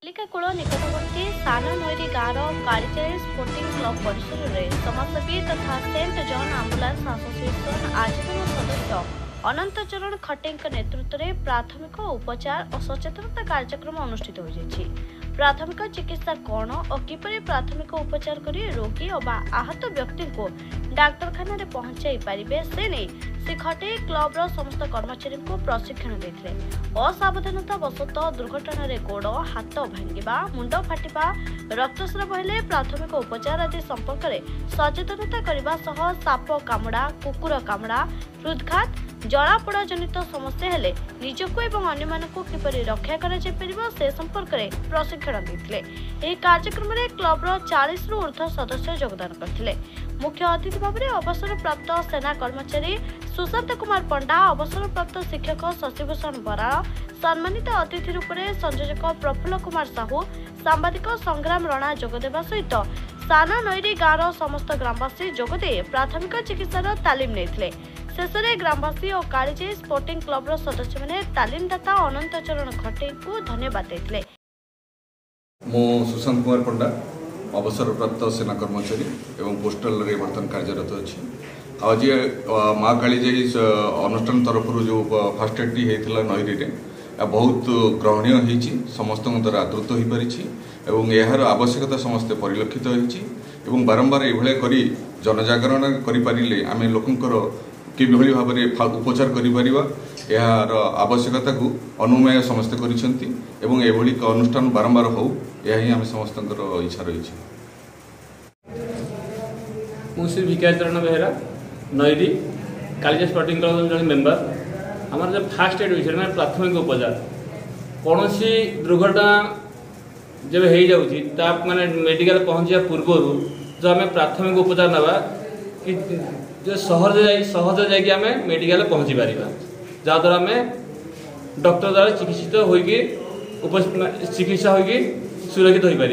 चिलिकाकूल निकटवर्ती सान नईरी गाँव कालीजाई स्पोर्टिंग क्लब परिसर में समाजसेवी तथा सेंट जॉन आम्बुलांस एसोसिएशन आजीवन सदस्य अनंत चरण खटे नेतृत्व में प्राथमिक उपचार और सचेतनता कार्यक्रम अनुष्ठित हो प्राथमिक चिकित्सा कौन और किपरि प्राथमिक उपचार करी रोगी और आहत व्यक्ति को डाक्तरखाना रे पहुंचाई पारिबे से नहीं से खटे क्लब समस्त कर्मचारी को प्रशिक्षण देते। असावधानता वशत दुर्घटना रे गोड़ हाथ भांगा मुंड फाटिबा रक्तस्राव हेले प्राथमिक उपचार आदि संपर्क में सचेतनता करने सह साप कामुड़ा कुकुर कामुड़ा हृदघात जलापोड़ा जनित समस्या हेले निजको एवं अन्य मानक किपरि रक्षा करा जाय परिबो से संपर्क में प्रशिक्षण देते। यह कार्यक्रम में क्लब 40 रु ऊर्ध्व सदस्य योगदान करथिले। मुख्य अतिथि भाव में अवसर प्राप्त सेना कर्मचारी सुशांत कुमार पंडा, अवसर प्राप्त शिक्षक शशिभूषण बराड़, सम्मानित अतिथि रूप में संयोजक प्रफुल्ल कुमार साहू, सांबादिक संग्राम राणा जोगदेवा सहित सान नईरी गाँव समस्त ग्रामवासी जोगदे प्राथमिक चिकित्सार तालीम नेथिले। शेष में ग्रामवासी और कालीजाई स्पोर्टिंग क्लब सदस्य मैंने तालीमदाता अनंत चरण खटे को धन्यवाद देते। मो सुशांत कुमार पंडा अवसर प्राप्त सेना कर्मचारी एवं पोस्टल रे बर्तन कार्यरत अच्छी। आज माँ कालीजाई अनुष्ठान तरफ जो फास्ट एड होता नईरी बहुत ग्रहणीय होती समस्त द्वारा आदृत हो पारी यार आवश्यकता समस्ते परिलक्षित होती बारंबार ये जनजागरण करें आम लोकंर किभली भाव में उपचार कर यार आवश्यकता को अनुमय समस्ते करी अनुष्ठान बारंबार हो यह आम समस्त इच्छा रही। मुझे भिकाचरण बेहरा नईरी कालीजाई स्पोर्टिंग क्लब जन मेम्बर आम जो फास्ट एड विषय में प्राथमिक उपचार कौन सी दुर्घटना जब हो जाऊँगी माने मेडिकल पहुँचा पूर्व जो आम प्राथमिक उपचार नवा कि जो सहज जाकि आम मेडिकल पहुँची पार जहाँद्वारा आम डॉक्टर द्वारा चिकित्सित होगी चिकित्सा होगी सुरक्षित हो पार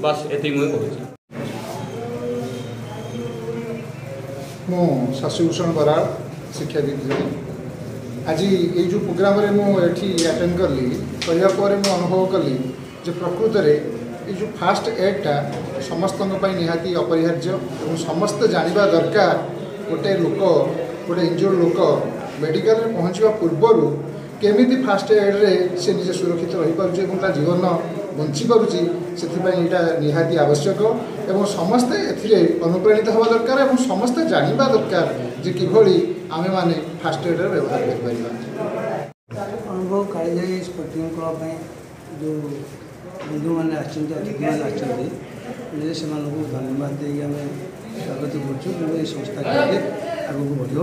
बस ये मुझे कहूँ। मो शशिभूषण बराड़ शिक्षाविद आज ये जो प्रोग्राम रे मुझे अटेंड कली कहपर मुझे अनुभव कली जो प्रकृत में ये जो फास्ट एडटा समस्त निहाती अपरिहार्य और समस्त जाना दरकार गोटे लोक गोटे इंजुर्ड लोक मेडिकल में पहुँचा पूर्वर केमी फास्ट एड रे से निजे सुरक्षित रही पार जीवन बंची पारुची से निहाती आवश्यक और समस्ते ए अनुप्राणित हवा दरकार और समस्ते जानवा दरकार जे किभली आमे माने फास्ट एड व्यवहार कर अनुभव कालीजाई स्पोर्टिंग क्लब में जो बंधु मैंने अतिथि मैंने से धन्यवाद दे आम स्वागत कर संस्था आगे बढ़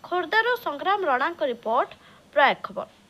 खोर्धार संग्राम राणा रिपोर्ट प्रयाग खबर।